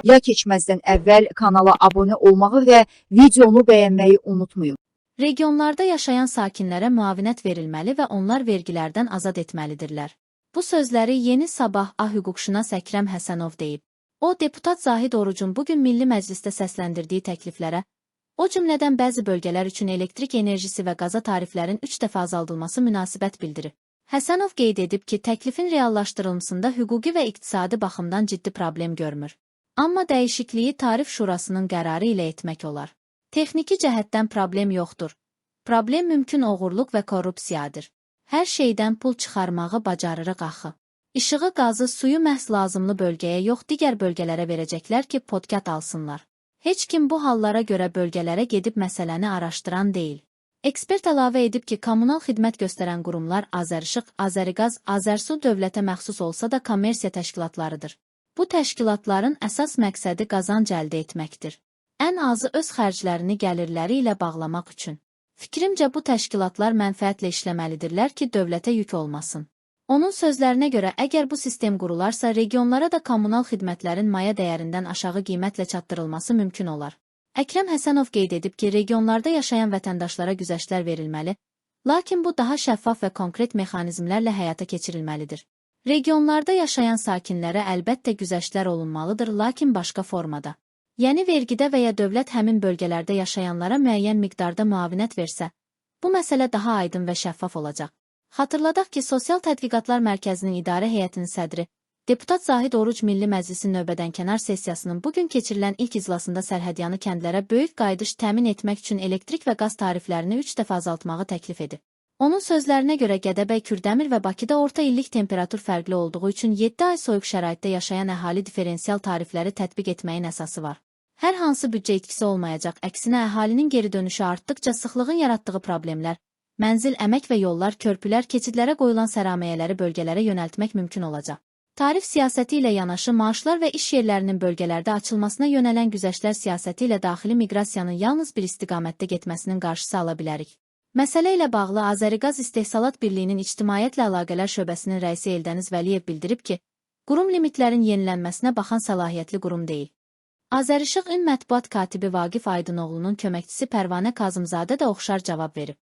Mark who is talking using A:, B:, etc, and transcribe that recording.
A: Ya keçməzdən əvvəl kanala abunə olmağı və videonu bəyənməyi unutmayın.
B: Regionlarda yaşayan sakinlərə müavinət verilməli və onlar vergilərdən azad etməlidirlər. Bu sözləri Yeni Sabah A hüquqşünas Əkrəm Həsənov deyib. O, deputat Zahid Orucun bugün Milli Məclisdə səsləndirdiyi təkliflərə, o cümlədən bəzi bölgələr üçün elektrik enerjisi və qaza tariflərin 3 dəfə azaldılması münasibət bildirib. Həsənov qeyd edib ki, təklifin reallaşdırılmasında hüquqi və iqtisadi baxımdan ciddi problem görmür. Amma dəyişikliyi Tarif Şurasının qərarı ilə etmək olar. Texniki cəhətdən problem yoxdur. Problem mümkün oğurluq və korrupsiyadır. Hər şeydən pul çıxarmağı bacarırıq axı. İşığı, qazı, suyu məhz lazımlı bölgəyə yox, digər bölgələrə verəcəklər ki, podkat alsınlar. Heç kim bu hallara görə bölgələrə gedib məsələni araşdıran deyil. Ekspert əlavə edib ki, kommunal xidmət göstərən qurumlar Azərişıq, Azəriqaz, Azərsu dövlətə məxsus olsa da kommersiya təşkilatlarıdır. Bu təşkilatların əsas məqsədi qazanc əldə etməkdir. Ən azı öz xərclərini gəlirləri ilə bağlamaq üçün. Fikrimcə bu təşkilatlar mənfəətlə işləməlidirlər ki, dövlətə yük olmasın. Onun sözlərinə görə, əgər bu sistem qurularsa, regionlara da kommunal xidmətlərin maya dəyərindən aşağı qiymətlə çatdırılması mümkün olar. Əkrəm Həsənov qeyd edib ki, regionlarda yaşayan vətəndaşlara güzəştlər verilməli, lakin bu daha şəffaf və konkret mexanizmlərlə həyata keçirilməlidir. Regionlarda yaşayan sakinlərə əlbəttə güzəştlər olunmalıdır, lakin başqa formada. Yəni vergidə və ya dövlət həmin bölgələrdə yaşayanlara müəyyən miqdarda müavinət versə, bu məsələ daha aydın və şəffaf olacaq. Xatırladaq ki, Sosial Tədqiqatlar Mərkəzinin İdarə Heyətinin sədri, deputat Zahid Oruc Milli Məclisin növbədənkənar sessiyasının bugün keçirilən ilk iclasında sərhədyanı kəndlərə böyük qayıdış təmin etmək üçün elektrik və qaz tariflərini 3 dəfə azaltmağı təklif edib. Onun sözlərinə görə Gədəbəy, Kürdəmir və Bakıda orta illik temperatur fərqli olduğu üçün 7 ay soyuq şəraitdə yaşayan əhali diferensial tarifləri tətbiq etməyin əsası var. Hər hansı büdcə itkisi olmayacaq, əksinə əhalinin geri dönüşü artdıqca sıxlığın yaratdığı problemlər, mənzil, əmək və yollar, körpülər, keçidlərə qoyulan sərmayələri bölgələrə yönəltmək mümkün olacaq. Tarif siyasəti ilə yanaşı maaşlar və iş yerlərinin bölgələrdə açılmasına yönələn güzəştlər siyasəti ilə daxili miqrasiyanın yalnız bir istiqamətdə getməsinin qarşısı ala bilərik. Məsələ ilə bağlı Azəriqaz İstehsalat Birliyinin İctimaiyyətlə Əlaqələr şöbəsinin rəisi Eldəniz Vəliyev bildirib ki, qurum limitlərin yenilənməsinə baxan səlahiyyətli qurum deyil. Azərişıq mətbuat katibi Vaqif Aydınoğlu'nun köməkçisi Pərvanə Kazımzadə də oxşar cavab verib.